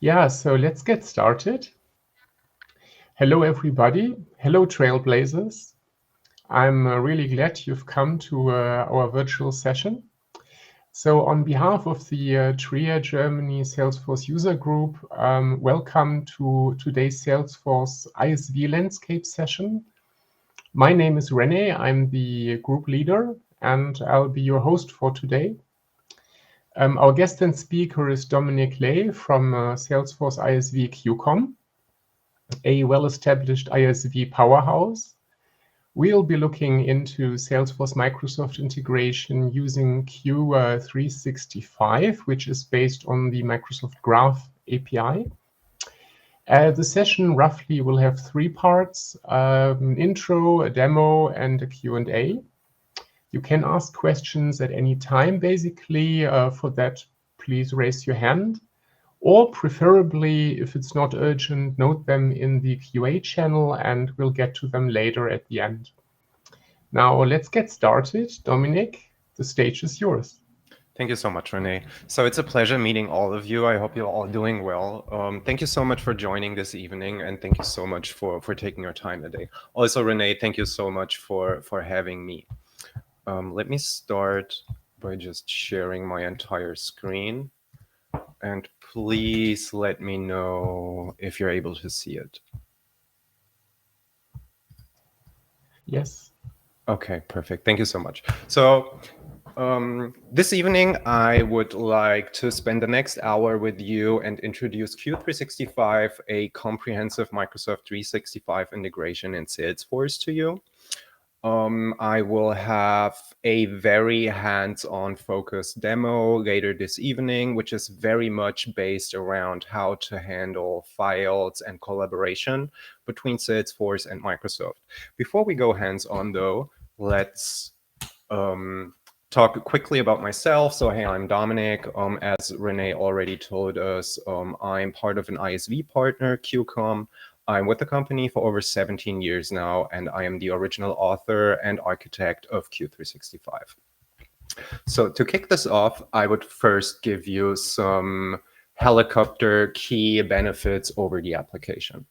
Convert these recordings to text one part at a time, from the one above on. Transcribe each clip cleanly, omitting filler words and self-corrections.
Yeah, so let's get started. Hello, everybody. Hello, Trailblazers. I'm really glad you've come to our virtual session. So on behalf of the TRIA Germany Salesforce User Group, welcome to today's Salesforce ISV Landscape session. My name is René. I'm the group leader, and I'll be your host for today. Our guest and speaker is Dominic Ley from Salesforce ISV Qkom, a well-established ISV powerhouse. We'll be looking into Salesforce Microsoft Integration using Q365, which is based on the Microsoft Graph API. The session roughly will have three parts, an intro, a demo, and a Q&A. You can ask questions at any time, basically. For that, please raise your hand. Or preferably, if it's not urgent, note them in the QA channel and we'll get to them later at the end. Now let's get started. Dominic, the stage is yours. Thank you so much, René. So it's a pleasure meeting all of you. I hope you're all doing well. Thank you so much for joining this evening, and thank you so much for taking your time today. Also, René, thank you so much for having me. Let me start by just sharing my entire screen. And please let me know if you're able to see it. Yes. Okay, perfect. Thank you so much. So this evening, I would like to spend the next hour with you and introduce Q365, a comprehensive Microsoft 365 integration in Salesforce to you. I will have a very hands-on focused demo later this evening, which is very much based around how to handle files and collaboration between Salesforce and Microsoft. Before we go hands-on, though, let's talk quickly about myself. So, hey, I'm Dominic. As René already told us, I'm part of an ISV partner, Qkom. I'm with the company for over 17 years now, and I am the original author and architect of Q365. So to kick this off, I would first give you some helicopter key benefits over the application.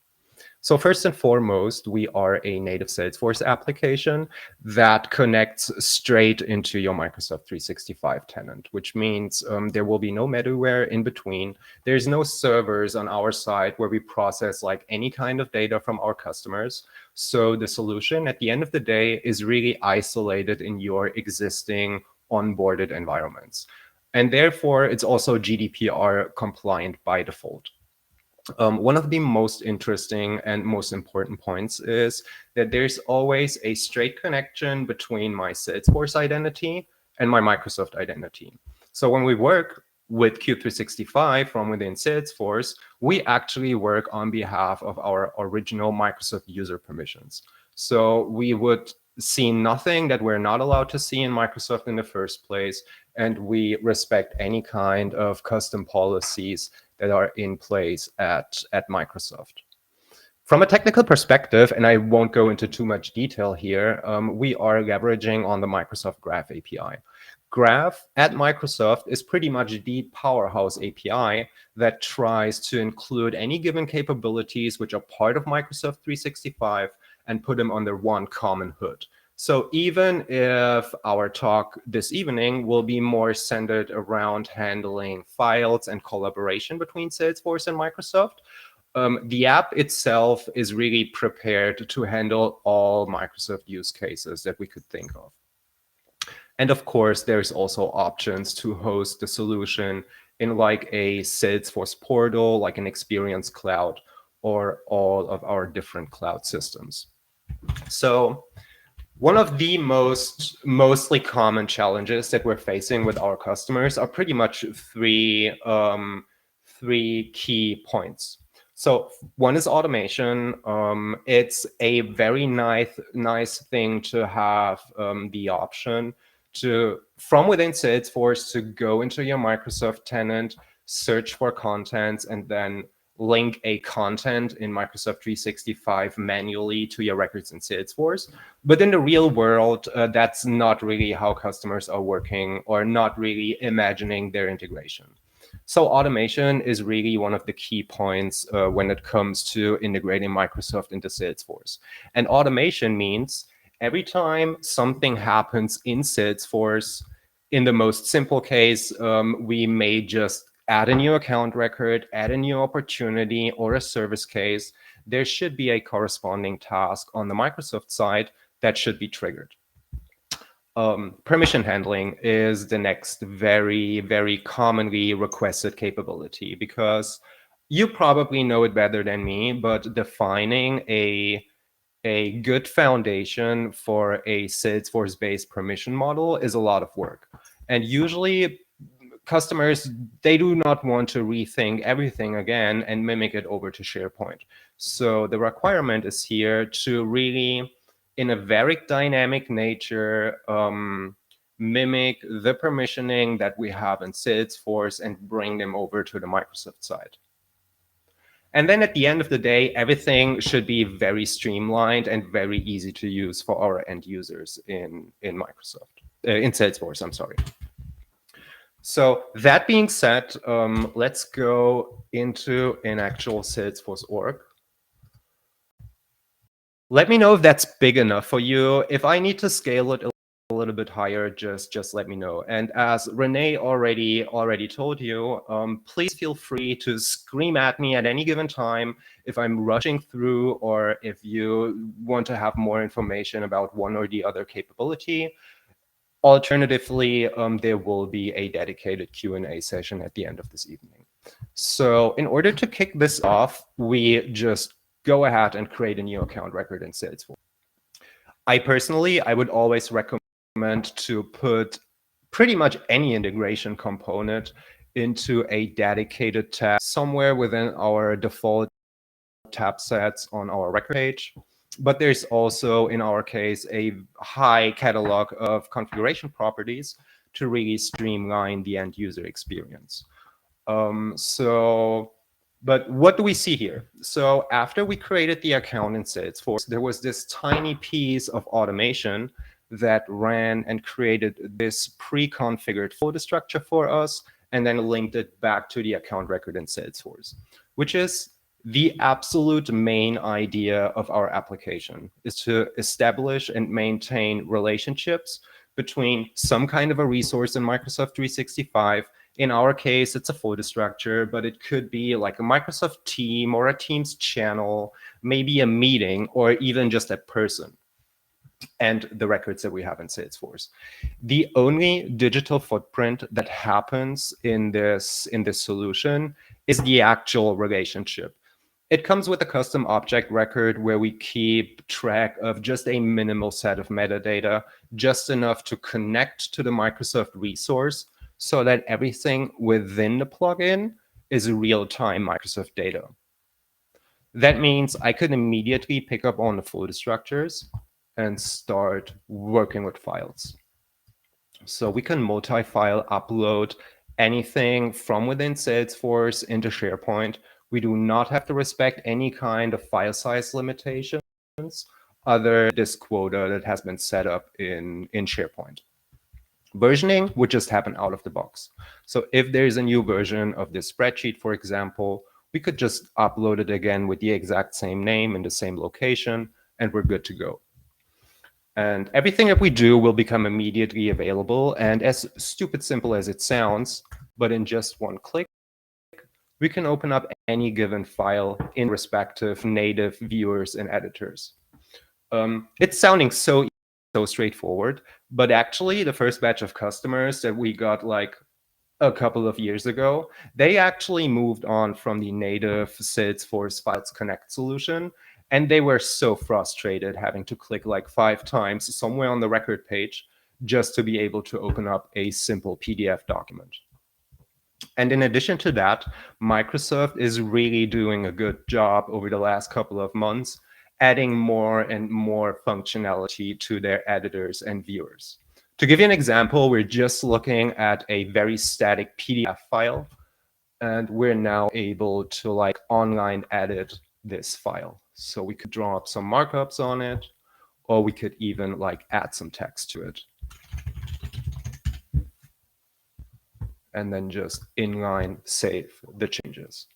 So first and foremost, we are a native Salesforce application that connects straight into your Microsoft 365 tenant, which means there will be no middleware in between. There's no servers on our side where we process like any kind of data from our customers. So the solution at the end of the day is really isolated in your existing onboarded environments. And therefore, it's also GDPR compliant by default. One of the most interesting and most important points is that there's always a straight connection between my Salesforce identity and my Microsoft identity. So when we work with Q365 from within Salesforce, we actually work on behalf of our original Microsoft user permissions. So we would see nothing that we're not allowed to see in Microsoft in the first place, and we respect any kind of custom policies that are in place at Microsoft. From a technical perspective, and I won't go into too much detail here, we are leveraging on the Microsoft Graph API. Graph at Microsoft is pretty much the powerhouse API that tries to include any given capabilities which are part of Microsoft 365 and put them under one common hood. So even if our talk this evening will be more centered around handling files and collaboration between Salesforce and Microsoft, the app itself is really prepared to handle all Microsoft use cases that we could think of. And of course, there's also options to host the solution in like a Salesforce portal, like an Experience Cloud, or all of our different cloud systems. So one of the mostly common challenges that we're facing with our customers are pretty much three key points. So one is automation. It's a very nice thing to have the option to, from within Salesforce, to go into your Microsoft tenant, search for contents, and then link a content in Microsoft 365 manually to your records in Salesforce. But in the real world, that's not really how customers are working or not really imagining their integration. So automation is really one of the key points when it comes to integrating Microsoft into Salesforce. And automation means every time something happens in Salesforce, in the most simple case, we may just add a new account record, add a new opportunity or a service case. There should be a corresponding task on the Microsoft side that should be triggered. Permission handling is the next very, very commonly requested capability, because you probably know it better than me, but defining a good foundation for a Salesforce-based permission model is a lot of work. And usually customers, they do not want to rethink everything again and mimic it over to SharePoint. So the requirement is here to really, in a very dynamic nature, mimic the permissioning that we have in Salesforce and bring them over to the Microsoft side. And then at the end of the day, everything should be very streamlined and very easy to use for our end users in Microsoft, in Salesforce, I'm sorry. So that being said, let's go into an actual Salesforce org. Let me know if that's big enough for you. If I need to scale it a little bit higher, just let me know. And as René already told you, please feel free to scream at me at any given time if I'm rushing through, or if you want to have more information about one or the other capability. Alternatively, there will be a dedicated Q&A session at the end of this evening. So in order to kick this off, we just go ahead and create a new account record in Salesforce. I would always recommend to put pretty much any integration component into a dedicated tab somewhere within our default tab sets on our record page. But there's also, in our case, a high catalog of configuration properties to really streamline the end user experience. But what do we see here? So after we created the account in Salesforce, there was this tiny piece of automation that ran and created this pre-configured folder structure for us, and then linked it back to the account record in Salesforce, which is the absolute main idea of our application, is to establish and maintain relationships between some kind of a resource in Microsoft 365. In our case, it's a folder structure, but it could be like a Microsoft team or a Teams channel, maybe a meeting, or even just a person, and the records that we have in Salesforce. The only digital footprint that happens in this solution is the actual relationship. It comes with a custom object record where we keep track of just a minimal set of metadata, just enough to connect to the Microsoft resource, so that everything within the plugin is real-time Microsoft data. That means I could immediately pick up on the folder structures and start working with files. So we can multi-file upload anything from within Salesforce into SharePoint. We do not have to respect any kind of file size limitations other than this quota that has been set up in SharePoint. Versioning would just happen out of the box. So if there's a new version of this spreadsheet, for example, we could just upload it again with the exact same name in the same location, and we're good to go. And everything that we do will become immediately available. And as stupid simple as it sounds, but in just one click, we can open up any given file in respective native viewers and editors. It's sounding so straightforward, but actually the first batch of customers that we got like a couple of years ago, they actually moved on from the native Salesforce Files Connect solution, and they were so frustrated having to click like 5 times somewhere on the record page just to be able to open up a simple PDF document. And in addition to that, Microsoft is really doing a good job over the last couple of months, adding more and more functionality to their editors and viewers. To give you an example, we're just looking at a very static PDF file, and we're now able to like online edit this file. So we could draw up some markups on it, or we could even like add some text to it. and then just inline save the changes.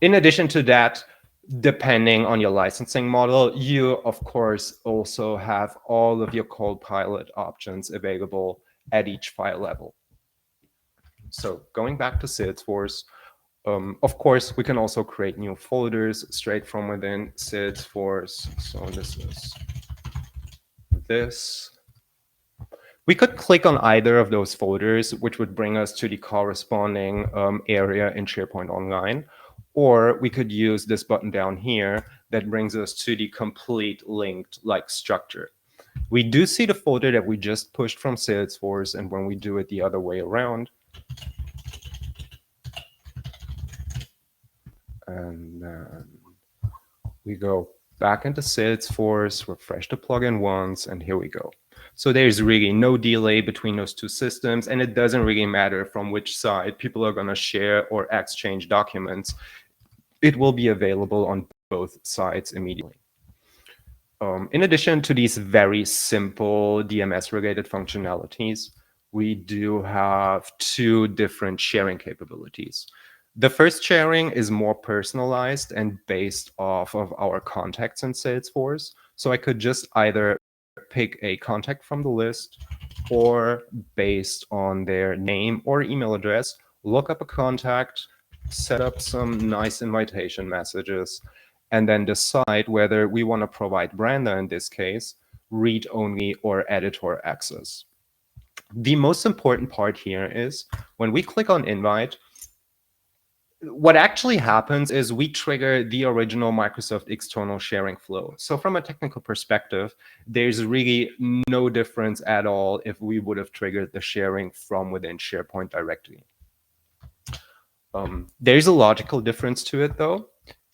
In addition to that, depending on your licensing model, you, of course, also have all of your Copilot options available at each file level. So going back to Salesforce, of course, we can also create new folders straight from within Salesforce. So this is this. We could click on either of those folders, which would bring us to the corresponding area in SharePoint Online. Or we could use this button down here that brings us to the complete linked-like structure. We do see the folder that we just pushed from Salesforce, and when we do it the other way around, and then we go back into Salesforce, refresh the plugin once, and here we go. So there's really no delay between those two systems, and it doesn't really matter from which side people are going to share or exchange documents. It will be available on both sides immediately. In addition to these very simple DMS-related functionalities, we do have two different sharing capabilities. The first sharing is more personalized and based off of our contacts in Salesforce. So I could just either pick a contact from the list, or based on their name or email address, look up a contact, set up some nice invitation messages, and then decide whether we want to provide Brenda, in this case, read-only or editor access. The most important part here is when we click on invite, what actually happens is we trigger the original Microsoft external sharing flow. So from a technical perspective, there's really no difference at all if we would have triggered the sharing from within SharePoint directly. There's a logical difference to it, though.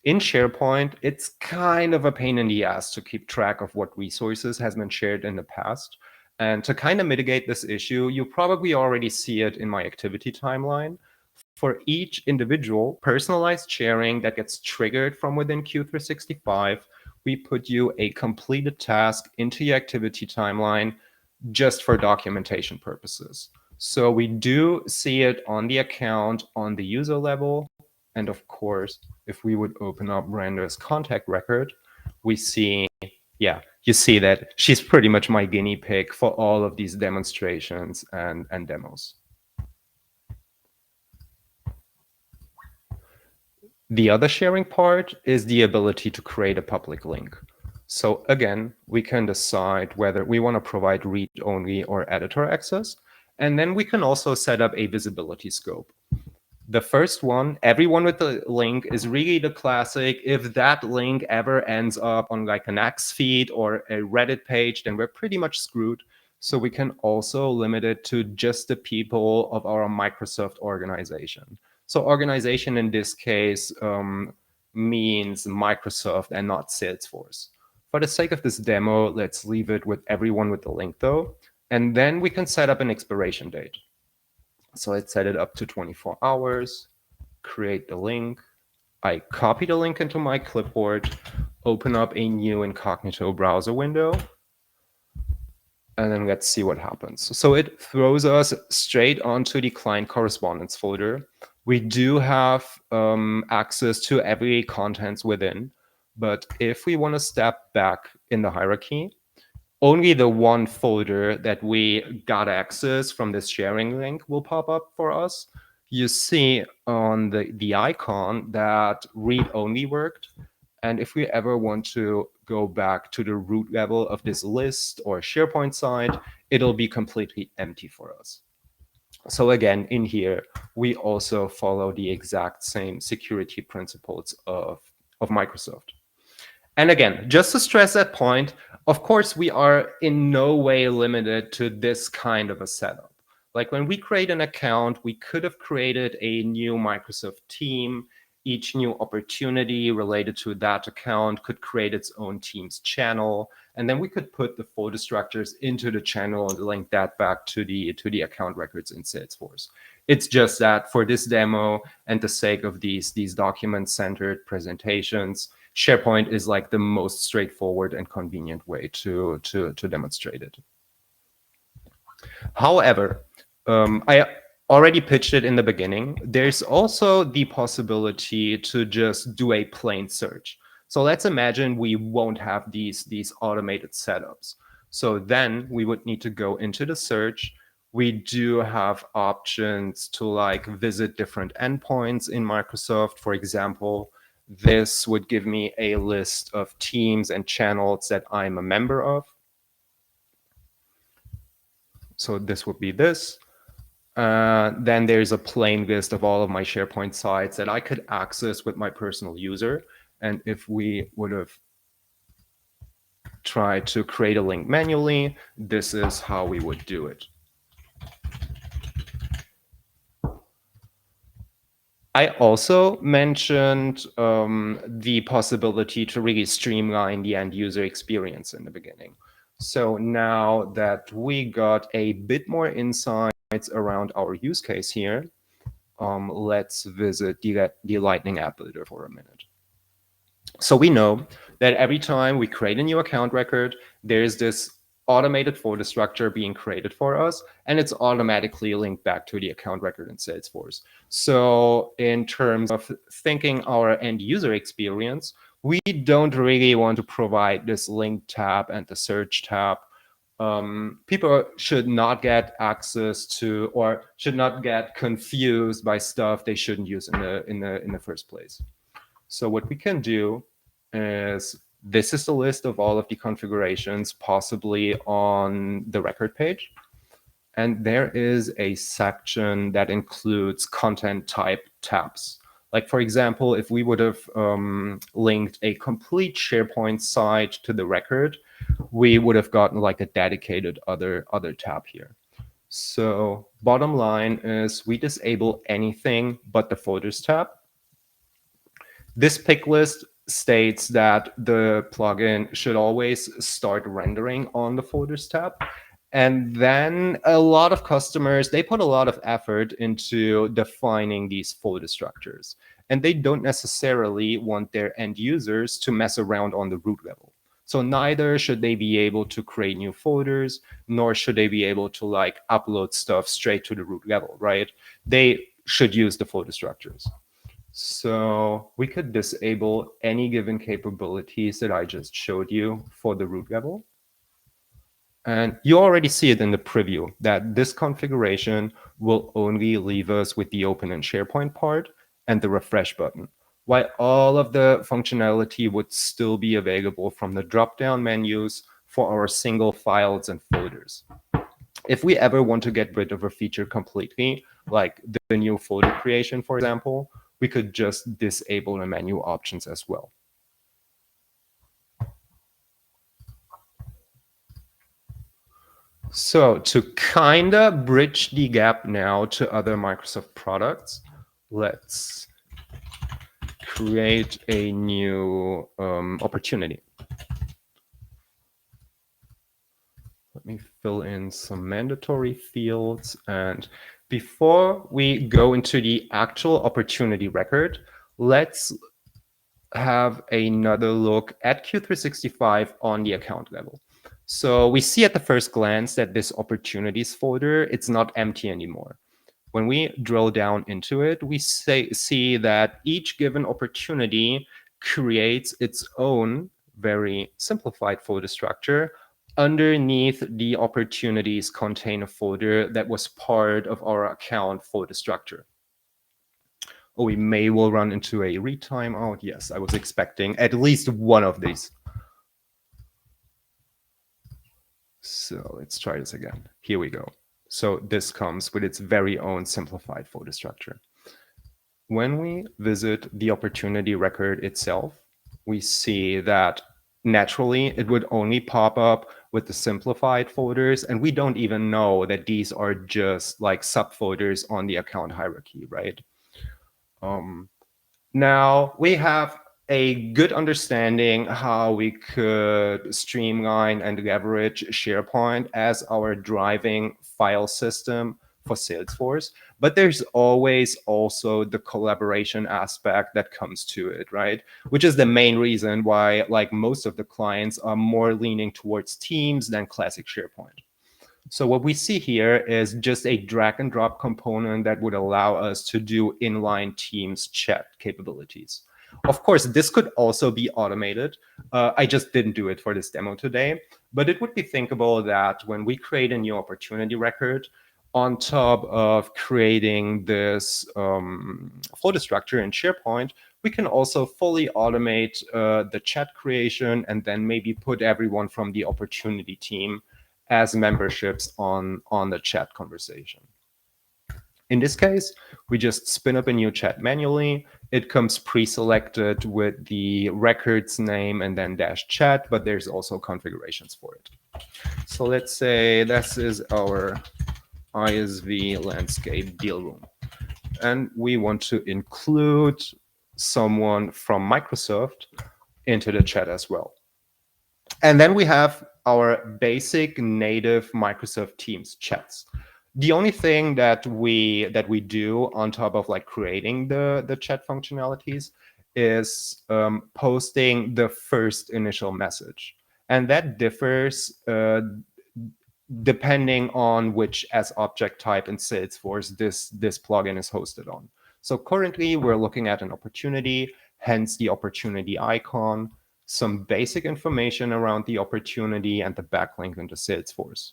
In SharePoint, it's kind of a pain in the ass to keep track of what resources has been shared in the past. And to kind of mitigate this issue, you probably already see it in my activity timeline. For each individual personalized sharing that gets triggered from within Q365, we put you a completed task into your activity timeline just for documentation purposes. So we do see it on the account on the user level. And of course, if we would open up Brenda's contact record, we see, yeah, you see that she's pretty much my guinea pig for all of these demonstrations and demos. The other sharing part is the ability to create a public link. So again, we can decide whether we want to provide read-only or editor access. And then we can also set up a visibility scope. The first one, everyone with the link, is really the classic. If that link ever ends up on like an X feed or a Reddit page, then we're pretty much screwed. So we can also limit it to just the people of our Microsoft organization. So organization in this case means Microsoft and not Salesforce. For the sake of this demo, let's leave it with everyone with the link though. And then we can set up an expiration date. So let's set it up to 24 hours, create the link. I copy the link into my clipboard, open up a new incognito browser window, and then let's see what happens. So it throws us straight onto the client correspondence folder. We do have access to every contents within, but if we want to step back in the hierarchy, only the one folder that we got access from this sharing link will pop up for us. You see on the icon that read-only worked. And if we ever want to go back to the root level of this list or SharePoint site, it'll be completely empty for us. So again, in here, we also follow the exact same security principles of Microsoft. And again, just to stress that point, of course, we are in no way limited to this kind of a setup. Like when we create an account, we could have created a new Microsoft team. Each new opportunity related to that account could create its own Teams channel. And then we could put the folder structures into the channel and link that back to the account records in Salesforce. It's just that for this demo and the sake of these document-centered presentations, SharePoint is like the most straightforward and convenient way to demonstrate it. However, already pitched it in the beginning. There's also the possibility to just do a plain search. So let's imagine we won't have these automated setups. So then we would need to go into the search. We do have options to like visit different endpoints in Microsoft. For example, this would give me a list of teams and channels that I'm a member of. So this would be this. Then there's a plain list of all of my SharePoint sites that I could access with my personal user. And if we would have tried to create a link manually, this is how we would do it. I also mentioned the possibility to really streamline the end user experience in the beginning. So now that we got a bit more insights around our use case here, let's visit the Lightning App Builder for a minute. So we know that every time we create a new account record, there's this automated folder structure being created for us, and it's automatically linked back to the account record in Salesforce. So in terms of thinking our end user experience, we don't really want to provide this link tab and the search tab. People should not get access to or should not get confused by stuff they shouldn't use in the first place. So what we can do is, this is the list of all of the configurations possibly on the record page. And there is a section that includes content type tabs. Like, for example, if we would have linked a complete SharePoint site to the record, we would have gotten like a dedicated other tab here. So bottom line is we disable anything but the folders tab. This pick list states that the plugin should always start rendering on the folders tab. And then a lot of customers, they put a lot of effort into defining these folder structures. And they don't necessarily want their end users to mess around on the root level. So neither should they be able to create new folders, nor should they be able to like upload stuff straight to the root level, right? They should use the folder structures. So we could disable any given capabilities that I just showed you for the root level. And you already see it in the preview that this configuration will only leave us with the open in SharePoint part and the refresh button, while all of the functionality would still be available from the drop-down menus for our single files and folders. If we ever want to get rid of a feature completely, like the new folder creation, for example, we could just disable the menu options as well. So to kind of bridge the gap now to other Microsoft products, let's create a new opportunity. Let me fill in some mandatory fields. And before we go into the actual opportunity record, let's have another look at Q365 on the account level. So we see at the first glance that this opportunities folder, it's not empty anymore. When we drill down into it, we see that each given opportunity creates its own very simplified folder structure. Underneath the opportunities contain a folder that was part of our account folder structure. Oh, we may well run into a read timeout. Yes, I was expecting at least one of these. So let's try this again. Here we go. So this comes with its very own simplified folder structure. When we visit the opportunity record itself, we see that naturally it would only pop up with the simplified folders, and we don't even know that these are just like subfolders on the account hierarchy, right? Now we have a good understanding how we could streamline and leverage SharePoint as our driving file system for Salesforce, but there's always also the collaboration aspect that comes to it, right? Which is the main reason why like most of the clients are more leaning towards Teams than classic SharePoint. So what we see here is just a drag and drop component that would allow us to do inline Teams chat capabilities. Of course, this could also be automated. I just didn't do it for this demo today, but it would be thinkable that when we create a new opportunity record, on top of creating this folder structure in SharePoint, we can also fully automate the chat creation and then maybe put everyone from the opportunity team as memberships on the chat conversation. In this case, we just spin up a new chat manually. It comes pre-selected with the records name and then -chat, but there's also configurations for it. So let's say this is our ISV Landscape deal room. And we want to include someone from Microsoft into the chat as well. And then we have our basic native Microsoft Teams chats. The only thing that we do on top of like creating the chat functionalities is posting the first initial message. And that differs depending on which as object type in Salesforce this plugin is hosted on. So currently we're looking at an opportunity, hence the opportunity icon, some basic information around the opportunity and the backlink into Salesforce.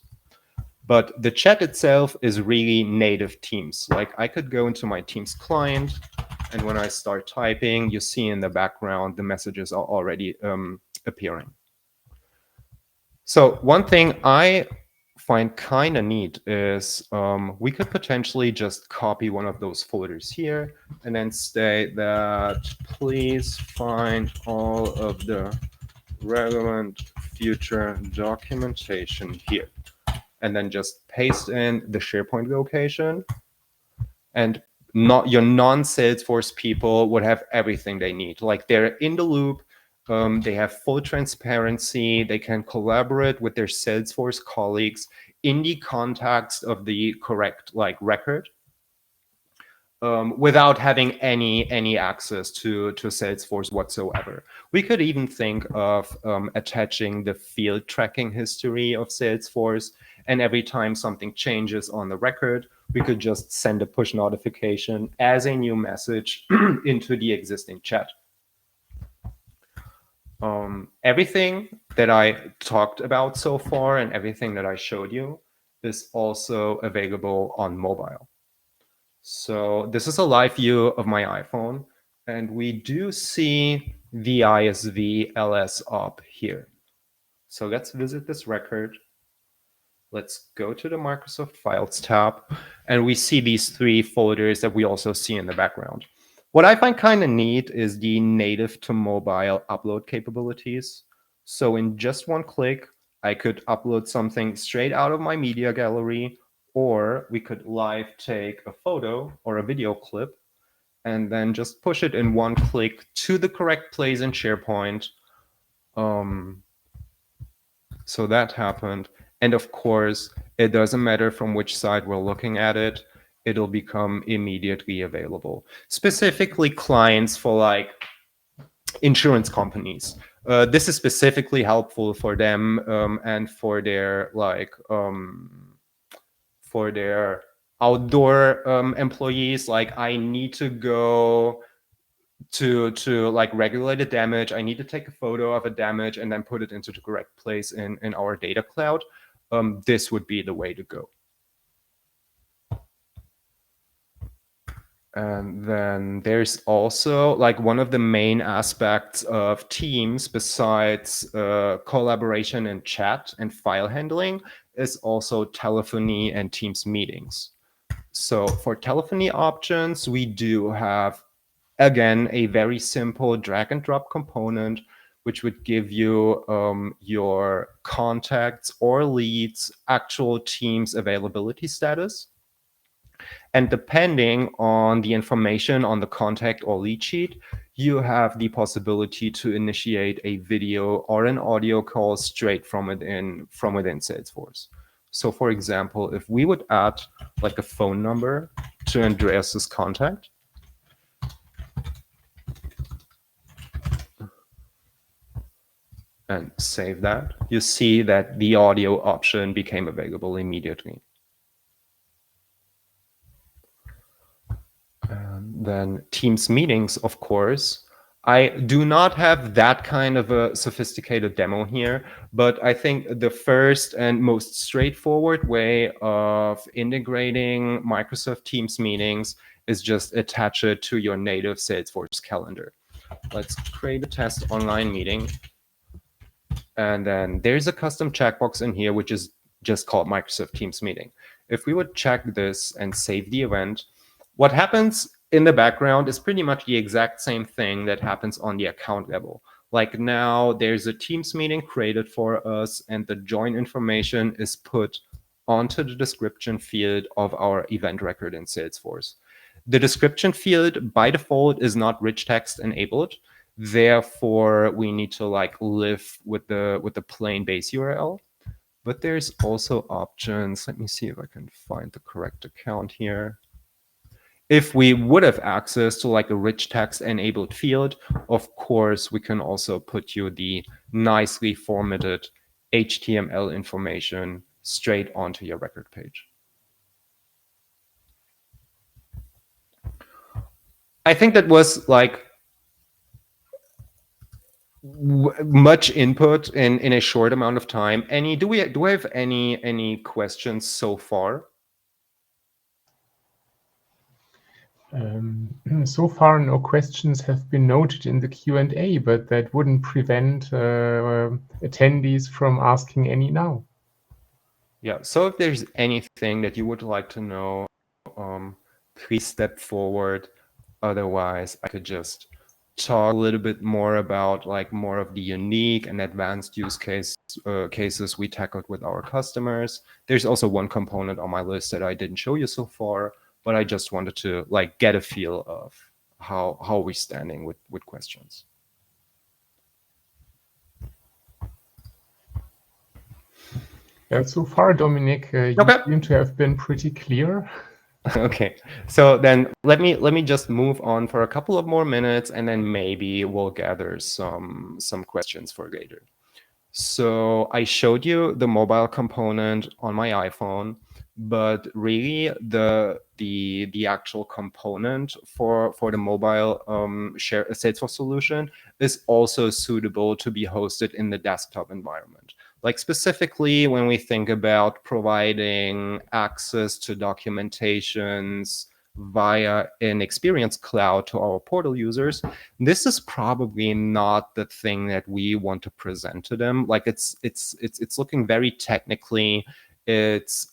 But the chat itself is really native Teams. Like I could go into my Teams client, and when I start typing, you see in the background, the messages are already appearing. So one thing I find kind of neat is we could potentially just copy one of those folders here and then state that please find all of the relevant future documentation here, and then just paste in the SharePoint location, and your non-Salesforce people would have everything they need. Like they're in the loop, they have full transparency, they can collaborate with their Salesforce colleagues in the context of the correct like record, without having any access to Salesforce whatsoever. We could even think of attaching the field tracking history of Salesforce, and every time something changes on the record, we could just send a push notification as a new message into the existing chat. Everything that I talked about so far and everything that I showed you is also available on mobile. So this is a live view of my iPhone, and we do see the ISV LS op here. So let's visit this record. Let's go to the Microsoft Files tab, and we see these 3 folders that we also see in the background. What I find kind of neat is the native to mobile upload capabilities. So in just one click, I could upload something straight out of my media gallery, or we could live take a photo or a video clip and then just push it in one click to the correct place in SharePoint. So that happened. And of course, it doesn't matter from which side we're looking at it. It'll become immediately available. Specifically clients for like insurance companies. This is specifically helpful for them and for their like for their outdoor employees. Like I need to go to like regulate the damage. I need to take a photo of a damage and then put it into the correct place in our data cloud. This would be the way to go. And then there's also like one of the main aspects of Teams besides collaboration and chat and file handling is also telephony and Teams meetings. So for telephony options, we do have, again, a very simple drag and drop component, which would give you your contacts or leads, actual Teams availability status. And depending on the information on the contact or lead sheet, you have the possibility to initiate a video or an audio call straight from within Salesforce. So for example, if we would add like a phone number to Andreas's contact, and save that, you see that the audio option became available immediately. And then Teams meetings, of course. I do not have that kind of a sophisticated demo here, but I think the first and most straightforward way of integrating Microsoft Teams meetings is just attach it to your native Salesforce calendar. Let's create a test online meeting. And then there's a custom checkbox in here, which is just called Microsoft Teams meeting. If we would check this and save the event, what happens in the background is pretty much the exact same thing that happens on the account level. Like now there's a Teams meeting created for us and the join information is put onto the description field of our event record in Salesforce. The description field by default is not rich text enabled. Therefore, we need to like live with the plain base URL. But there's also options. Let me see if I can find the correct account here. If we would have access to like a rich text enabled field, of course, we can also put you the nicely formatted HTML information straight onto your record page. I think that was like much input in a short amount of time. Do we have any questions so far? So far, no questions have been noted in the Q&A, but that wouldn't prevent attendees from asking any now. Yeah, so if there's anything that you would like to know, please step forward. Otherwise, I could just talk a little bit more about like more of the unique and advanced use cases we tackled with our customers. There's also one component on my list that I didn't show you so far, but I just wanted to like get a feel of how we're standing with questions. Yeah, so far, Dominic, you seem to have been pretty clear. Okay, so then let me just move on for a couple of more minutes, and then maybe we'll gather some questions for later. So I showed you the mobile component on my iPhone, but really the actual component for the mobile Salesforce solution is also suitable to be hosted in the desktop environment. Like specifically when we think about providing access to documentations via an Experience Cloud to our portal users, this is probably not the thing that we want to present to them. Like it's looking very technically. It's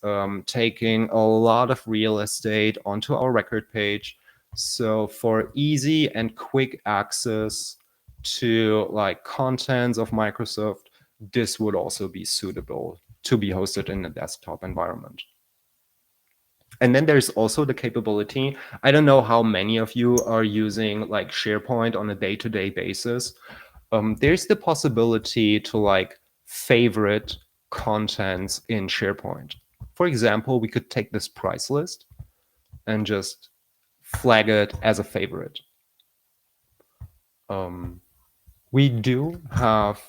taking a lot of real estate onto our record page. So for easy and quick access to like contents of Microsoft, this would also be suitable to be hosted in a desktop environment. And then there's also the capability. I don't know how many of you are using like SharePoint on a day-to-day basis. There's the possibility to like favorite contents in SharePoint. For example, we could take this price list and just flag it as a favorite. We do have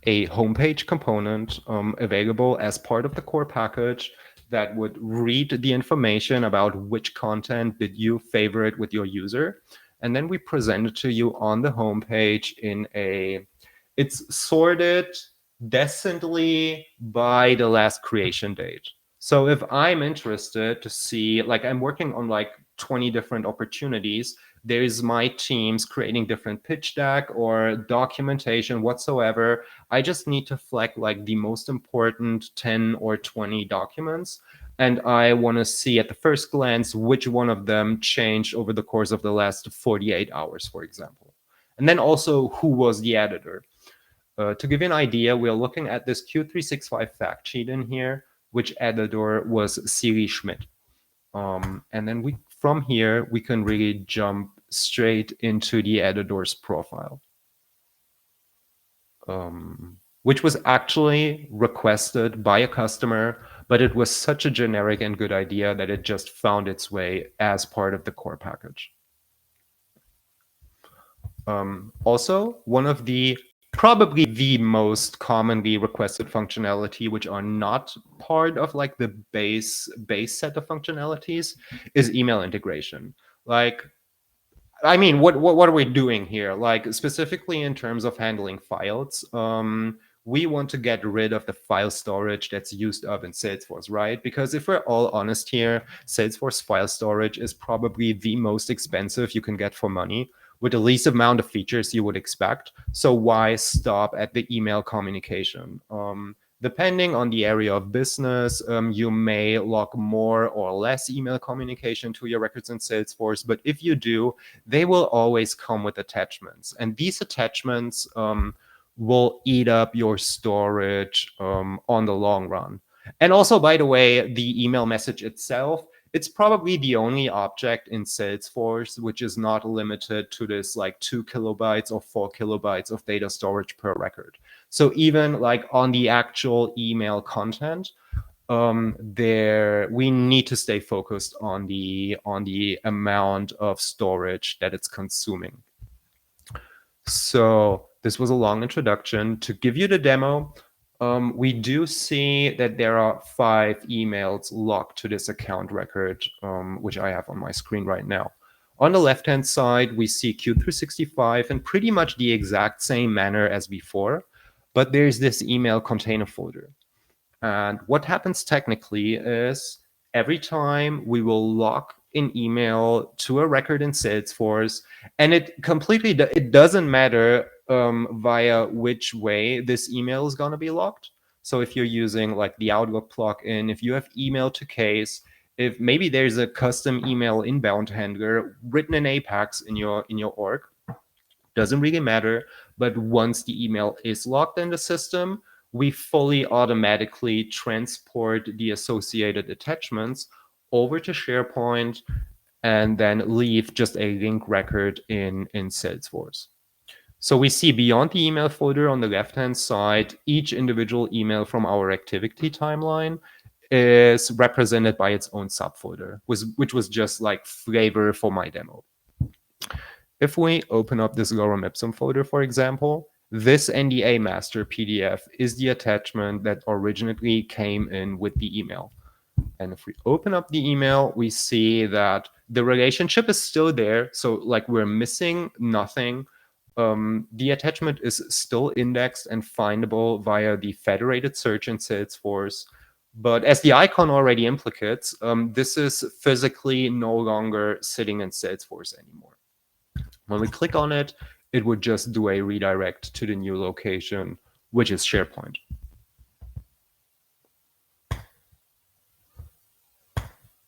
a homepage component available as part of the core package that would read the information about which content did you favorite with your user. And then we present it to you on the homepage in it's sorted decently by the last creation date. So if I'm interested to see, like I'm working on like 20 different opportunities, there's my teams creating different pitch deck or documentation whatsoever. I just need to flag like the most important 10 or 20 documents. And I want to see at the first glance which one of them changed over the course of the last 48 hours, for example. And then also who was the editor. To give you an idea, we're looking at this Q365 fact sheet in here, which editor was Siri Schmidt. And then from here, we can really jump straight into the editor's profile, which was actually requested by a customer, but it was such a generic and good idea that it just found its way as part of the core package. Also, one of the probably the most commonly requested functionality, which are not part of like the base set of functionalities, is email integration. Like, I mean, what are we doing here? Like, specifically in terms of handling files, we want to get rid of the file storage that's used up in Salesforce, right? Because if we're all honest here, Salesforce file storage is probably the most expensive you can get for money, with the least amount of features you would expect. So why stop at the email communication? Depending on the area of business, you may log more or less email communication to your records in Salesforce. But if you do, they will always come with attachments. And these attachments will eat up your storage on the long run. And also, by the way, the email message itself, it's probably the only object in Salesforce which is not limited to this like 2 kilobytes or 4 kilobytes of data storage per record. So even like on the actual email content, we need to stay focused on the amount of storage that it's consuming. So this was a long introduction. To give you the demo, we do see that there are 5 emails logged to this account record, which I have on my screen right now. On the left-hand side, we see Q365 in pretty much the exact same manner as before, but there's this email container folder. And what happens technically is every time we will log an email to a record in Salesforce, and it doesn't matter via which way this email is going to be logged. So if you're using like the Outlook plugin, if you have email to case, if maybe there's a custom email inbound handler written in Apex in your org, doesn't really matter. But once the email is logged in the system, we fully automatically transport the associated attachments over to SharePoint and then leave just a link record in Salesforce. So we see beyond the email folder on the left-hand side, each individual email from our activity timeline is represented by its own subfolder, which was just like flavor for my demo. If we open up this lorem ipsum folder, for example, this NDA master PDF is the attachment that originally came in with the email. And if we open up the email, we see that the relationship is still there. So like we're missing nothing. The attachment is still indexed and findable via the federated search in Salesforce. But as the icon already implicates, this is physically no longer sitting in Salesforce anymore. When we click on it, it would just do a redirect to the new location, which is SharePoint.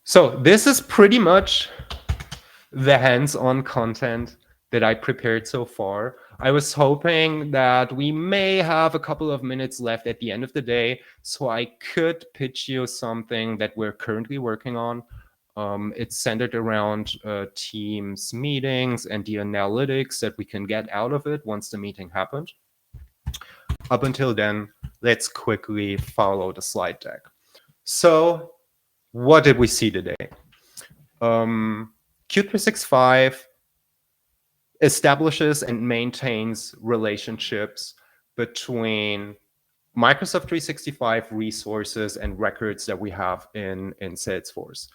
So this is pretty much the hands-on content that I prepared so far. I was hoping that we may have a couple of minutes left at the end of the day, so I could pitch you something that we're currently working on. It's centered around Teams meetings and the analytics that we can get out of it once the meeting happened. Up until then, let's quickly follow the slide deck. So what did we see today? Q365 establishes and maintains relationships between Microsoft 365 resources and records that we have in Salesforce.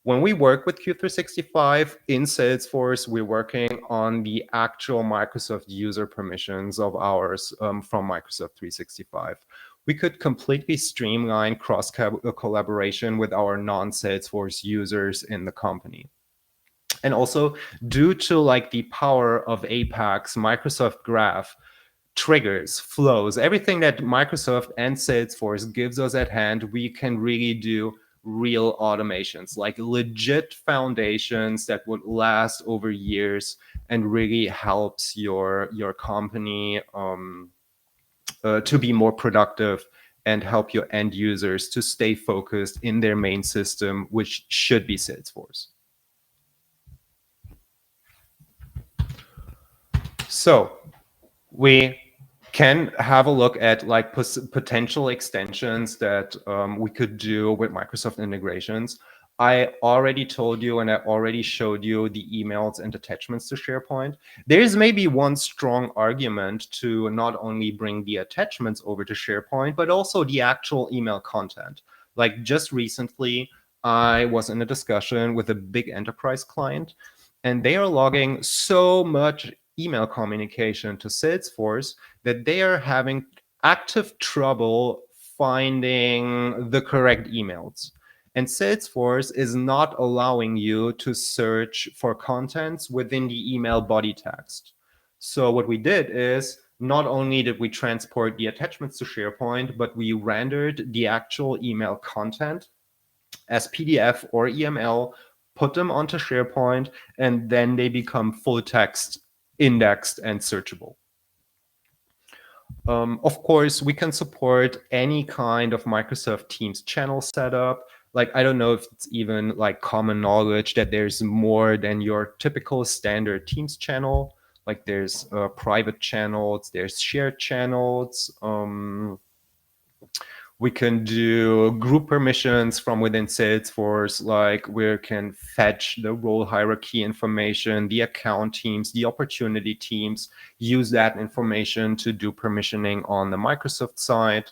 When we work with Q365 in Salesforce, we're working on the actual Microsoft user permissions of ours from Microsoft 365. We could completely streamline cross-collaboration with our non-Salesforce users in the company. And also, due to like the power of Apex, Microsoft Graph, triggers, flows, everything that Microsoft and Salesforce gives us at hand, we can really do real automations, like legit foundations that would last over years and really helps your company to be more productive and help your end users to stay focused in their main system, which should be Salesforce. So we can have a look at like potential extensions that we could do with Microsoft integrations. I already told you and I already showed you the emails and attachments to SharePoint. There's maybe one strong argument to not only bring the attachments over to SharePoint, but also the actual email content. Like just recently, I was in a discussion with a big enterprise client, and they are logging so much email communication to Salesforce that they are having active trouble finding the correct emails. And Salesforce is not allowing you to search for contents within the email body text. So what we did is not only did we transport the attachments to SharePoint, but we rendered the actual email content as PDF or EML, put them onto SharePoint, and then they become full text, indexed, and searchable. Of course, we can support any kind of Microsoft Teams channel setup. Like, I don't know if it's even like common knowledge that there's more than your typical standard Teams channel. Like there's private channels, there's shared channels. We can do group permissions from within Salesforce, like we can fetch the role hierarchy information, the account teams, the opportunity teams, use that information to do permissioning on the Microsoft side.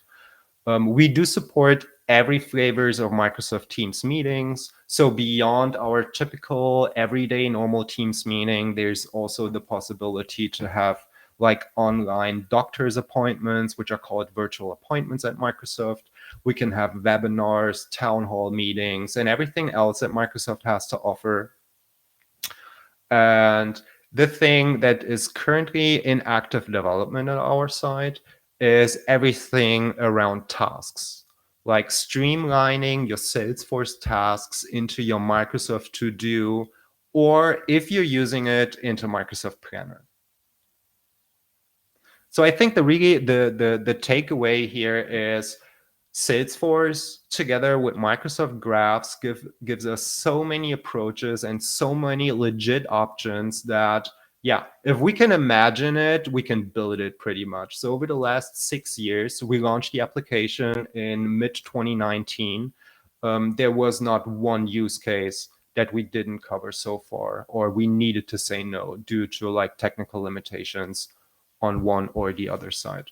We do support every flavors of Microsoft Teams meetings. So beyond our typical everyday normal Teams meeting, there's also the possibility to have like online doctor's appointments, which are called virtual appointments at Microsoft. We can have webinars, town hall meetings, and everything else that Microsoft has to offer. And the thing that is currently in active development on our side is everything around tasks, like streamlining your Salesforce tasks into your Microsoft To-Do, or if you're using it, into Microsoft Planner. So I think the takeaway here is Salesforce together with Microsoft Graphs gives us so many approaches and so many legit options that, yeah, if we can imagine it, we can build it pretty much. So over the last 6 years, we launched the application in mid-2019. There was not one use case that we didn't cover so far, or we needed to say no due to like technical limitations on one or the other side.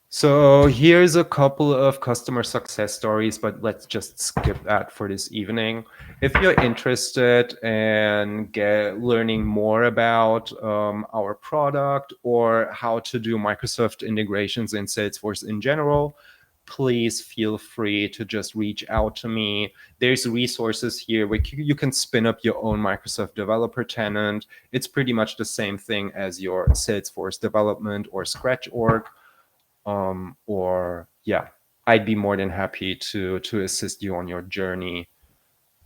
So here's a couple of customer success stories, but let's just skip that for this evening. If you're interested in learning more about our product or how to do Microsoft integrations in Salesforce in general, please feel free to just reach out to me. There's resources here where you can spin up your own Microsoft developer tenant. It's pretty much the same thing as your Salesforce development or Scratch org. Or yeah, I'd be more than happy to assist you on your journey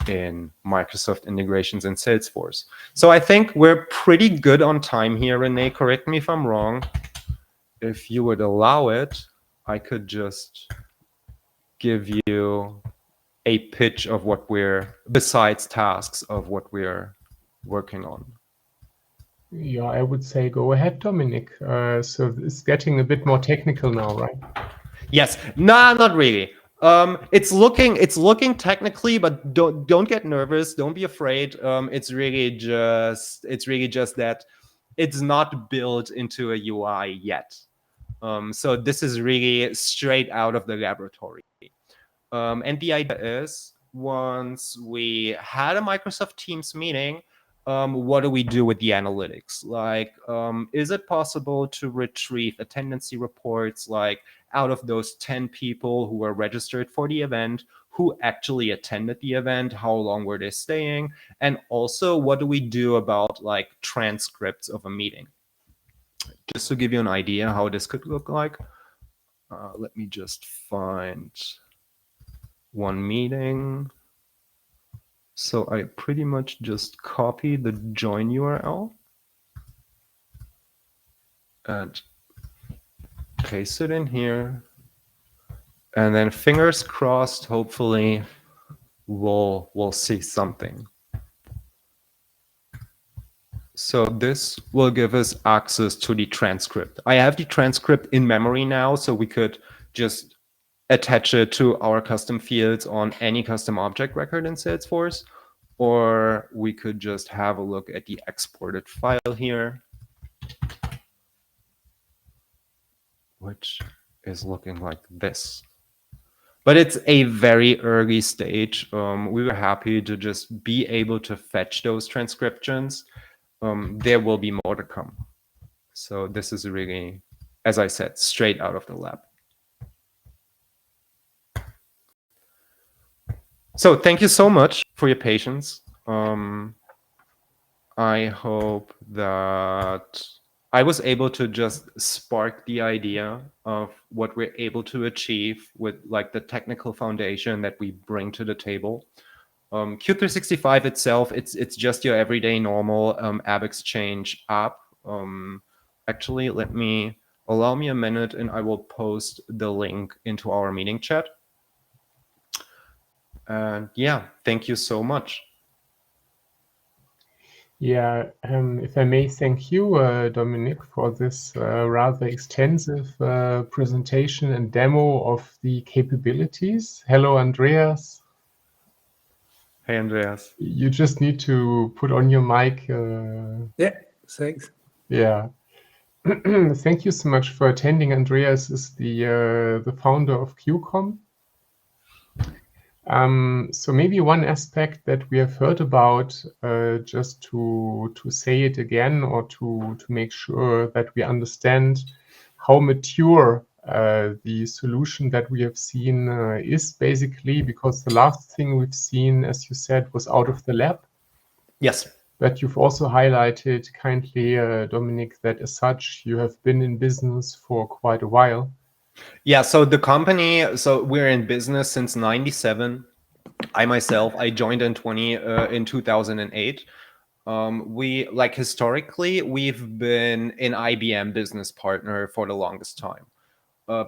in Microsoft integrations in Salesforce. So I think we're pretty good on time here, René. Correct me if I'm wrong. If you would allow it, I could just give you a pitch of what we're, besides tasks, of what we're working on. Yeah, I would say go ahead, Dominic. So it's getting a bit more technical now, right? Yes. No, not really. It's looking technically, but don't get nervous. Don't be afraid. It's really just that it's not built into a UI yet. So this is really straight out of the laboratory. And the idea is, once we had a Microsoft Teams meeting, what do we do with the analytics? Like, is it possible to retrieve attendance reports, like out of those 10 people who were registered for the event, who actually attended the event, how long were they staying? And also, what do we do about like transcripts of a meeting? Just to give you an idea how this could look like, let me just find one meeting. So I pretty much just copy the join URL and paste it in here. And then fingers crossed, hopefully we'll see something. So this will give us access to the transcript. I have the transcript in memory now, so we could just attach it to our custom fields on any custom object record in Salesforce, or we could just have a look at the exported file here, which is looking like this. But it's a very early stage. We were happy to just be able to fetch those transcriptions. There will be more to come. So this is really, as I said, straight out of the lab. So thank you so much for your patience. I hope that I was able to just spark the idea of what we're able to achieve with like the technical foundation that we bring to the table. Q365 itself, it's just your everyday normal AppExchange app. Actually, allow me a minute and I will post the link into our meeting chat. And yeah, thank you so much. Yeah, if I may thank you, Dominic, for this rather extensive presentation and demo of the capabilities. Hello, Andreas. Hey, Andreas. You just need to put on your mic. Yeah, thanks. Yeah. Thank you so much for attending. Andreas is the founder of Qkom. So maybe one aspect that we have heard about, just to say it again, or to make sure that we understand how mature the solution that we have seen is, basically, because the last thing we've seen, as you said, was out of the lab. Yes. But you've also highlighted kindly, Dominic, that as such, you have been in business for quite a while. Yeah, so the company, so we're in business since '97. I joined in 2008. We like historically, we've been an IBM business partner for the longest time.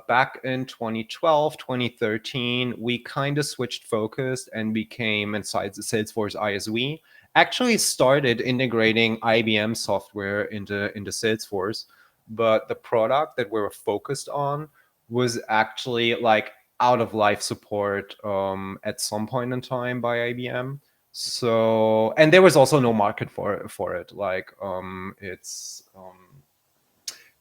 Back in 2012, 2013, we kind of switched focus and became inside the Salesforce ISV. Actually started integrating IBM software into Salesforce, but the product that we were focused on was actually like out of life support at some point in time by IBM. So, and there was also no market for it. Like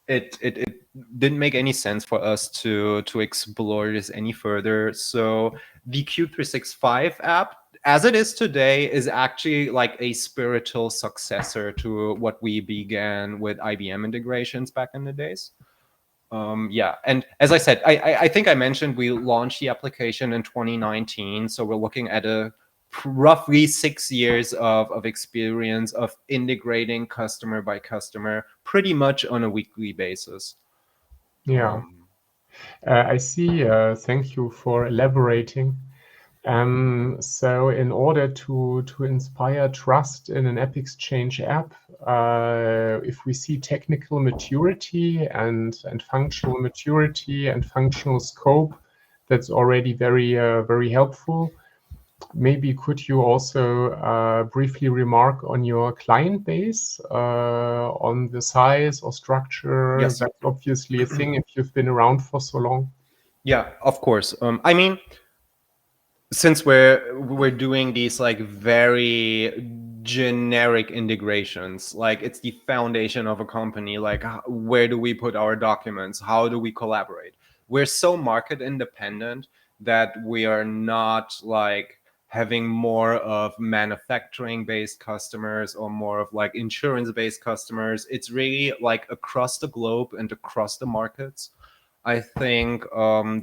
it didn't make any sense for us to explore this any further. So the Q365 app, as it is today, is actually like a spiritual successor to what we began with IBM integrations back in the days. Yeah, and as I said, I think I mentioned we launched the application in 2019, so we're looking at a roughly 6 years of experience of integrating customer by customer pretty much on a weekly basis. Yeah, I see. Thank you for elaborating. So in order to inspire trust in an AppExchange app, if we see technical maturity and functional maturity and functional scope, that's already very helpful. Maybe could you also briefly remark on your client base, on the size or structure? Yes. That's obviously a thing if you've been around for so long. Yeah, of course. I mean, since we're doing these like very generic integrations, like it's the foundation of a company, like where do we put our documents, how do we collaborate? We're so market independent that we are not like having more of manufacturing based customers or more of like insurance based customers. It's really like across the globe and across the markets. I think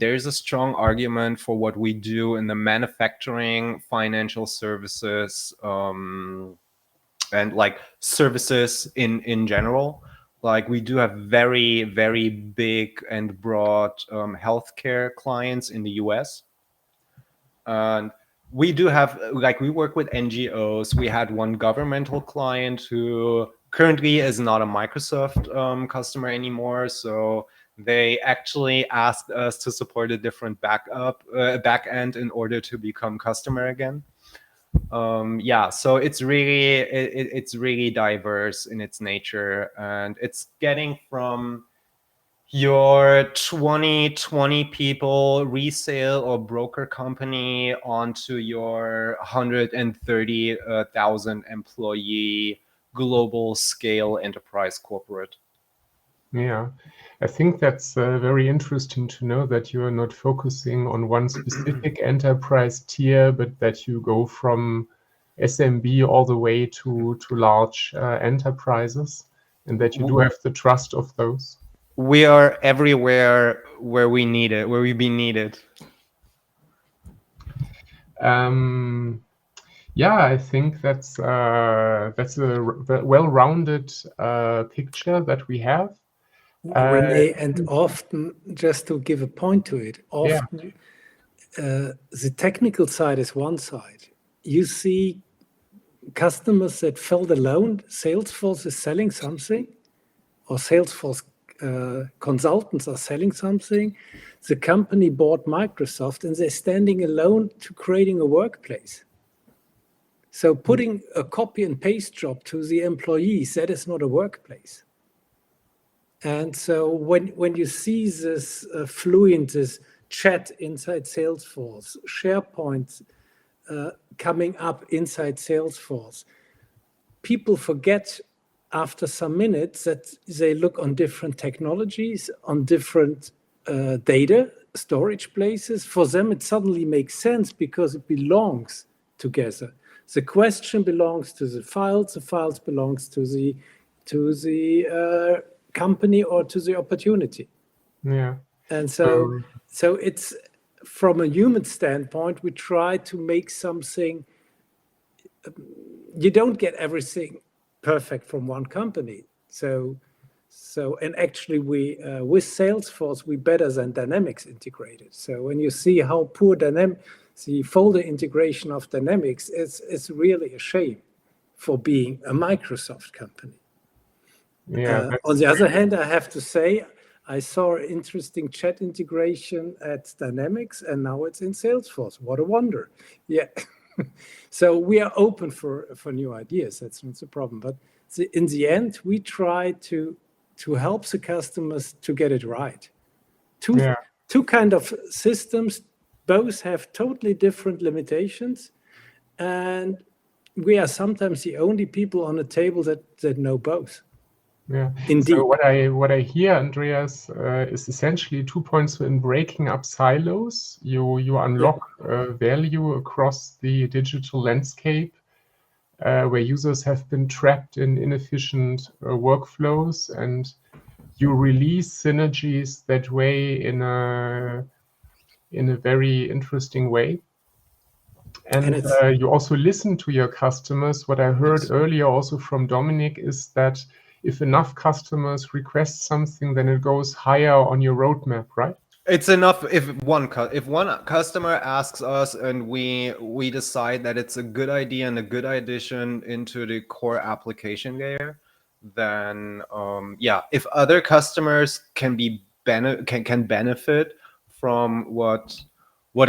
there's a strong argument for what we do in the manufacturing, financial services, and like services in general. Like we do have very, very big and broad healthcare clients in the US. And we do have, like, we work with NGOs. We had one governmental client who currently is not a Microsoft customer anymore. So they actually asked us to support a different back end in order to become customer again. Yeah, so it's really diverse in its nature, and it's getting from your 20 people resale or broker company onto your 130,000 employee global scale enterprise corporate. Yeah, I think that's very interesting to know that you are not focusing on one specific enterprise tier, but that you go from SMB all the way to large enterprises, and that you do have the trust of those. We are everywhere where we need it, where we've been needed. Yeah, I think that's a well-rounded picture that we have. René, and often, just to give a point to it, often the technical side is one side. You see customers that felt alone, Salesforce is selling something, or Salesforce consultants are selling something. The company bought Microsoft and they're standing alone to creating a workplace. So putting a copy and paste job to the employees, that is not a workplace. And so when you see this fluent, this chat inside Salesforce, SharePoint coming up inside Salesforce, people forget after some minutes that they look on different technologies, on different data storage places. For them, it suddenly makes sense because it belongs together. The question belongs to the files belongs to the company or to the opportunity. Yeah. And so it's from a human standpoint, we try to make something. You don't get everything perfect from one company. So and actually we with Salesforce we better than Dynamics integrated. So when you see how poor the folder integration of Dynamics is really a shame for being a Microsoft company. Yeah. On the other hand, I have to say, I saw interesting chat integration at Dynamics, and now it's in Salesforce. What a wonder! Yeah. So we are open for new ideas. That's not the problem. But in the end, we try to help the customers to get it right. Two kind of systems, both have totally different limitations, and we are sometimes the only people on the table that know both. Yeah. Indeed. So what I hear, Andreas, is essentially 2 points in breaking up silos. You unlock value across the digital landscape, where users have been trapped in inefficient workflows, and you release synergies that way in a very interesting way. And you also listen to your customers. What I heard earlier also from Dominic is that if enough customers request something, then it goes higher on your roadmap, right? It's enough if one customer asks us and we decide that it's a good idea and a good addition into the core application layer, then if other customers can benefit from what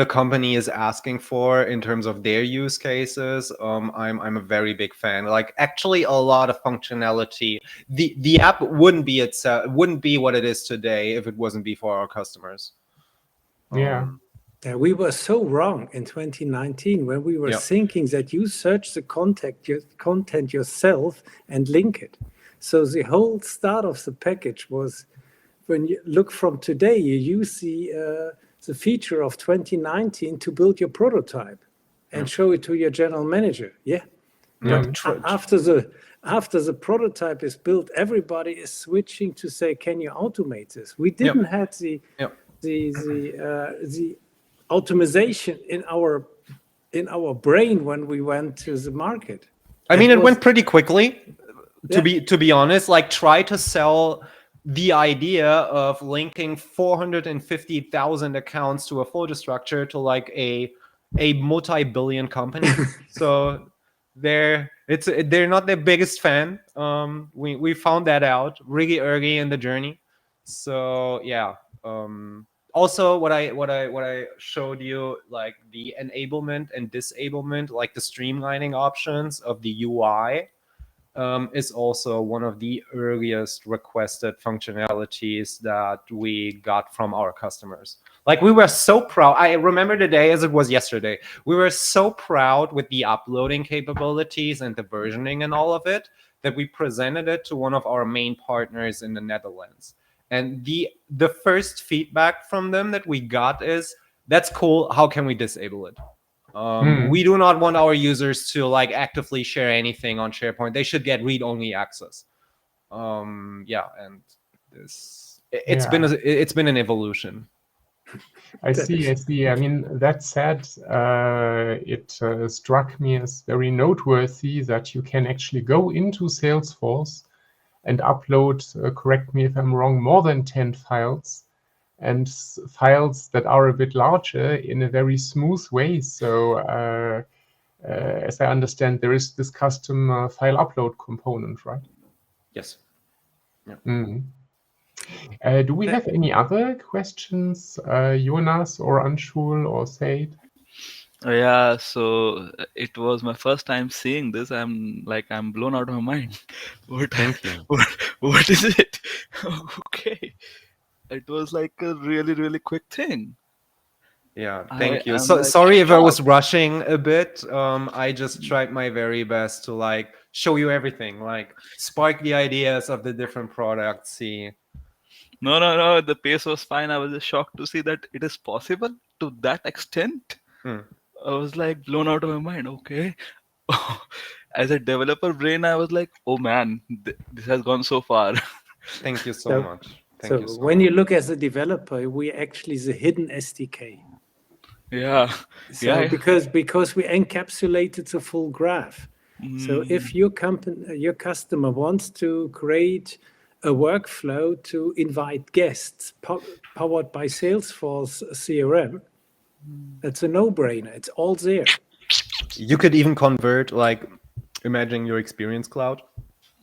a company is asking for in terms of their use cases, I'm a very big fan. Like actually a lot of functionality. The app wouldn't be what it is today if it wasn't be for our customers. Yeah. We were so wrong in 2019 when we were thinking that you search the content yourself and link it. So the whole start of the package was, when you look from today, you use the feature of 2019 to build your prototype and show it to your general manager. After the prototype is built, everybody is switching to say, can you automate this? We didn't have the automation in our brain when we went to the market. I mean, it went pretty quickly, to be honest. Like, try to sell the idea of linking 450,000 accounts to a folder structure to like a multi-billion company. So they're not their biggest fan. We found that out really early in the journey. So yeah. Also, what I showed you, like the enablement and disablement, like the streamlining options of the UI. is also one of the earliest requested functionalities that we got from our customers. Like, we were so proud. I remember the day as it was yesterday. We were so proud with the uploading capabilities and the versioning and all of it that we presented it to one of our main partners in the Netherlands. And the first feedback from them that we got is, that's cool. How can we disable it? We do not want our users to like actively share anything on SharePoint. They should get read-only access. Yeah, and it's been an evolution. I see. I mean, that said, it struck me as very noteworthy that you can actually go into Salesforce and upload, correct me if I'm wrong, more than 10 files, and files that are a bit larger in a very smooth way. So as I understand, there is this custom file upload component, right? Yes. Yeah. Do we have any other questions, Jonas or Anshul or Said? Yeah, so it was my first time seeing this. I'm blown out of my mind. Thank you. What is it? Okay. It was like a really, really quick thing. Yeah, thank you. I'm So like sorry if I was shocked. rushing a bit. I just tried my very best to like show you everything, like spark the ideas of the different products. See. No. The pace was fine. I was just shocked to see that it is possible to that extent. I was like blown out of my mind. Okay. As a developer brain, I was like, oh man, this has gone so far. Thank you so much. So when you look as a developer, we actually the hidden SDK. Yeah. So Yeah. because we encapsulated the full graph. So if your customer wants to create a workflow to invite guests powered by Salesforce CRM, that's a no-brainer. It's all there. You could even convert, like, imagine your Experience Cloud.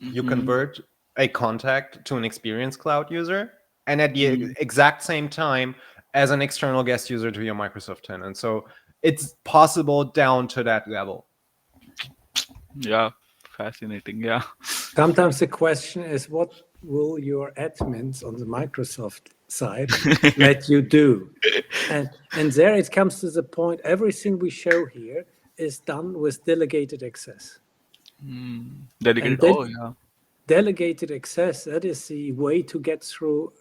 You convert a contact to an Experience Cloud user, and at the exact same time as an external guest user to your Microsoft tenant. So it's possible down to that level. Yeah, fascinating. Yeah. Sometimes the question is, what will your admins on the Microsoft side let you do? And there it comes to the point, everything we show here is done with delegated access. Delegated. Yeah. Delegated access, that is the way to get through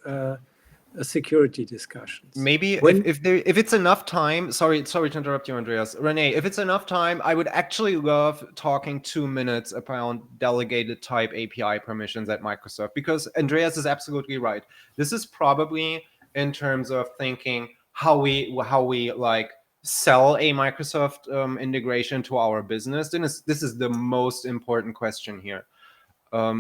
security discussions. Maybe if it's enough time, sorry to interrupt you, Andreas. René, if it's enough time, I would actually love talking 2 minutes about delegated type API permissions at Microsoft, because Andreas is absolutely right. This is probably, in terms of thinking how we like sell a Microsoft integration to our business, then this is the most important question here.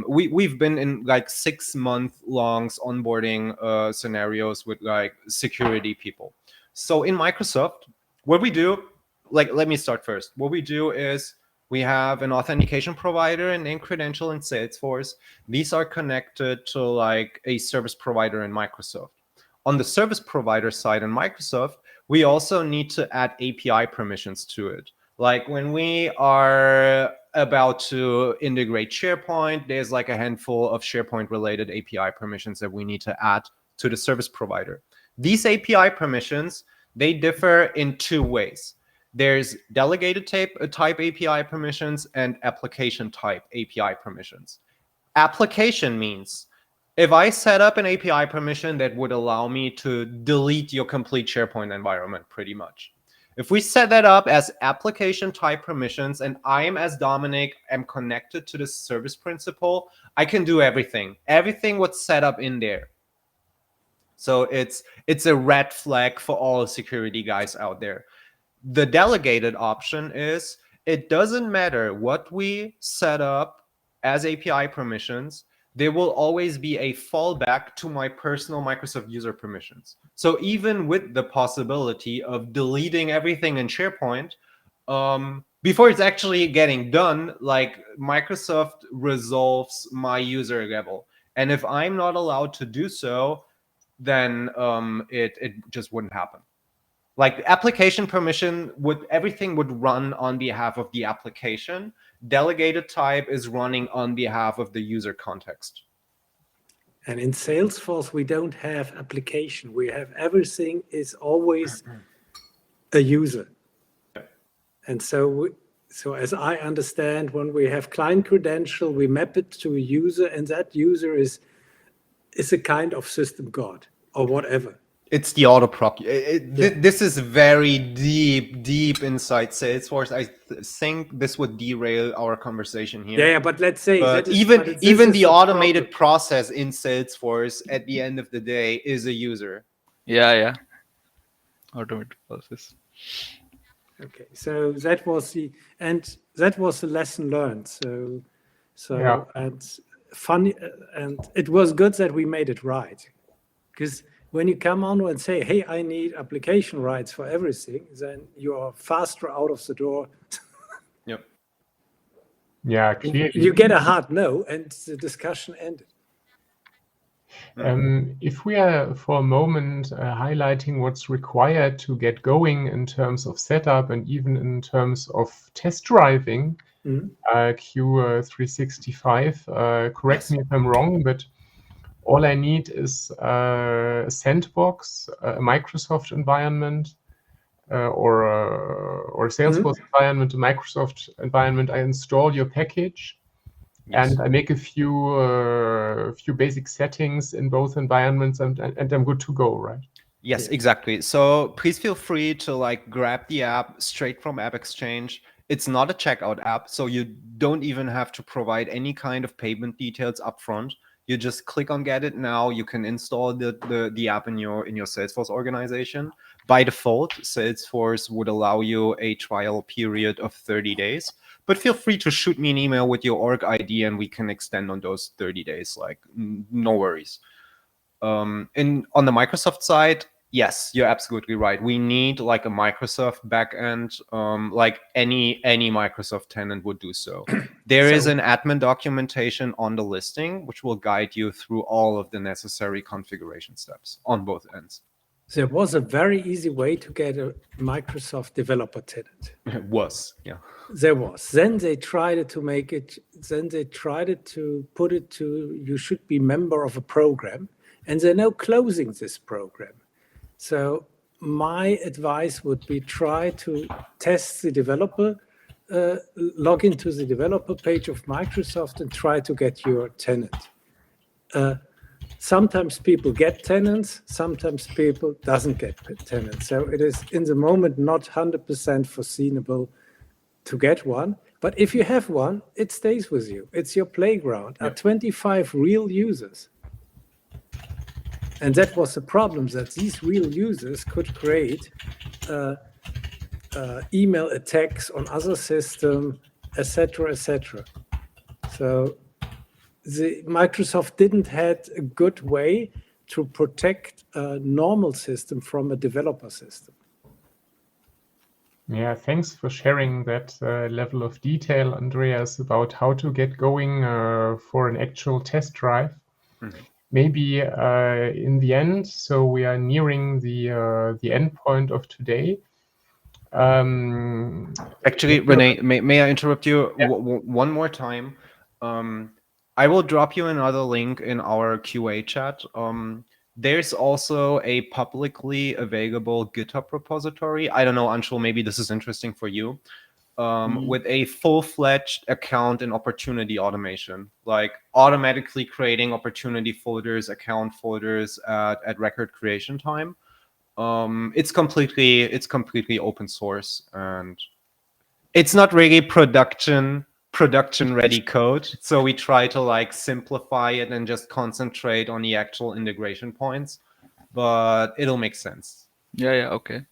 We've been in like 6-month-long onboarding scenarios with like security people. So in Microsoft, what we do, like, let me start first. What we do is we have an authentication provider and name credential in Salesforce. These are connected to like a service provider in Microsoft. On the service provider side in Microsoft, we also need to add API permissions to it. Like when we are about to integrate SharePoint, there's like a handful of SharePoint related API permissions that we need to add to the service provider. These API permissions, they differ in 2 ways. There's delegated type API permissions and application type API permissions. Application means if I set up an API permission that would allow me to delete your complete SharePoint environment, pretty much. If we set that up as application type permissions and I am, as Dominic, am connected to the service principal, I can do everything. Everything was set up in there. So it's a red flag for all security guys out there. The delegated option is, it doesn't matter what we set up as API permissions, there will always be a fallback to my personal Microsoft user permissions. So even with the possibility of deleting everything in SharePoint, before it's actually getting done, like Microsoft resolves my user level. And if I'm not allowed to do so, then it just wouldn't happen. Like application permission everything would run on behalf of the application. delegated type is running on behalf of the user context. And in Salesforce, we don't have application. We have everything is always a user. And so as I understand, when we have client credential, we map it to a user, and that user is a kind of system god or whatever. It's the autoproc. This is very deep inside Salesforce. I think this would derail our conversation here. Yeah, but let's say even the automated process in Salesforce at the end of the day is a user. Yeah. Automated process. Okay, so that was the lesson learned. So Yeah. and funny, and it was good that we made it right, because when you come on and say, hey, I need application rights for everything, then you are faster out of the door. Yep. Yeah, clearly. You get a hard no, and the discussion ended. If we are for a moment highlighting what's required to get going in terms of setup and even in terms of test driving, Q365, correct me if I'm wrong, but all I need is a sandbox, a Microsoft environment, or Salesforce environment, a Microsoft environment. I install your package, and I make a few basic settings in both environments, and I'm good to go, right? Yes, exactly. So please feel free to grab the app straight from AppExchange. It's not a checkout app, so you don't even have to provide any kind of payment details up front. You just click on Get It Now. You can install the app in your Salesforce organization. By default, Salesforce would allow you a trial period of 30 days. But feel free to shoot me an email with your org ID, and we can extend on those 30 days. No worries. On the Microsoft side, yes, you're absolutely right. We need a Microsoft backend, like any Microsoft tenant would do so. There is an admin documentation on the listing, which will guide you through all of the necessary configuration steps on both ends. There was a very easy way to get a Microsoft developer tenant. It was, yeah. There was. Then they tried to make it. Then they tried to put it to you should be member of a program, and they're now closing this program. So my advice would be try to test the developer, log into the developer page of Microsoft and try to get your tenant. Sometimes people get tenants, sometimes people doesn't get tenants. So it is in the moment not 100% foreseeable to get one. But if you have one, it stays with you. It's your playground. Are 25 real users. And that was the problem, that these real users could create email attacks on other systems, etc., etc. So the Microsoft didn't have a good way to protect a normal system from a developer system. Yeah, thanks for sharing that level of detail, Andreas, about how to get going for an actual test drive. Maybe in the end, so we are nearing the end point of today. Actually, René, may I interrupt you one more time? I will drop you another link in our QA chat. There's also a publicly available GitHub repository. I don't know, Anshul, maybe this is interesting for you. With a full-fledged account and opportunity automation, like automatically creating opportunity folders, account folders at record creation time. It's completely open source, and it's not really production ready code. So we try to simplify it and just concentrate on the actual integration points, but it'll make sense. Yeah, okay.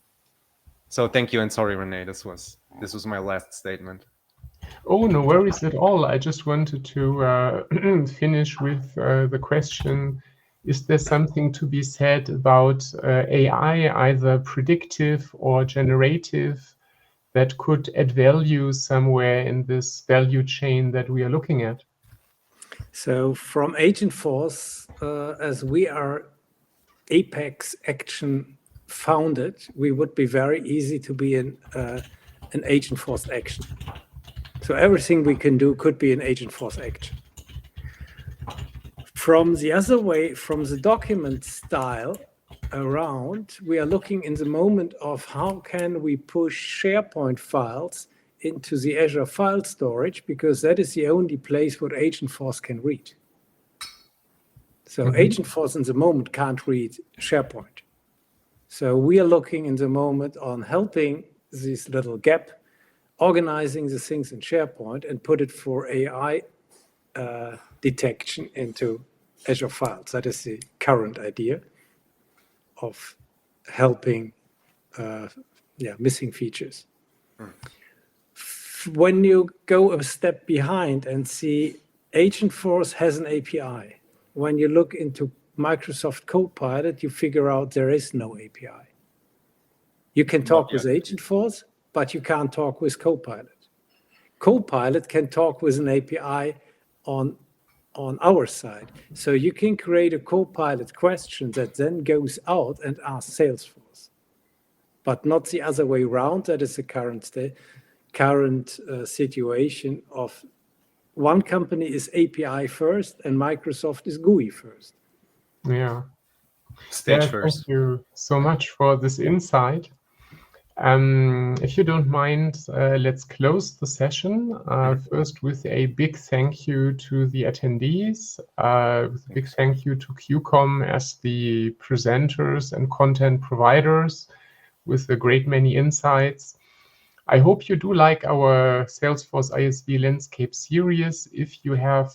So thank you, and sorry, René, this was my last statement. Oh, no worries at all. I just wanted to finish with the question, is there something to be said about AI, either predictive or generative, that could add value somewhere in this value chain that we are looking at? So from Agentforce, as we are AppExchange founded, we would be very easy to be an Agentforce action. So everything we can do could be an Agentforce action. From the other way, from the document style around, we are looking in the moment of how can we push SharePoint files into the Azure file storage, because that is the only place where Agentforce can read. So Agentforce in the moment can't read SharePoint. So we are looking in the moment on helping this little gap, organizing the things in SharePoint and put it for AI detection into Azure files. That is the current idea of helping missing features. When you go a step behind and see Agentforce has an API, when you look into Microsoft Copilot, you figure out there is no API. You can talk with Agentforce, but you can't talk with Copilot. Copilot can talk with an API on our side. So you can create a Copilot question that then goes out and asks Salesforce, but not the other way around. That is the current situation of one company is API first and Microsoft is GUI first. Yeah. Stage first. Thank you so much for this insight. If you don't mind, let's close the session first with a big thank you to the attendees, with a big thank you to Qkom as the presenters and content providers with a great many insights. I hope you do like our Salesforce ISV Landscape Series. If you have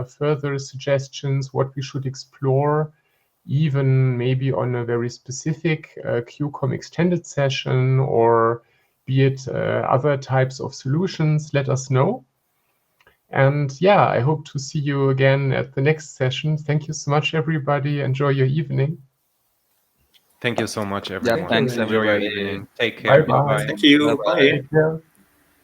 further suggestions what we should explore, even maybe on a very specific Qkom extended session, or be it other types of solutions, let us know. And yeah, I hope to see you again at the next session. Thank you so much, everybody. Enjoy your evening. Thank you so much, everyone. Yeah, thanks, Enjoy your everybody. evening. Take care. Bye-bye. Bye. Thank you. Bye-bye. Bye. Take care.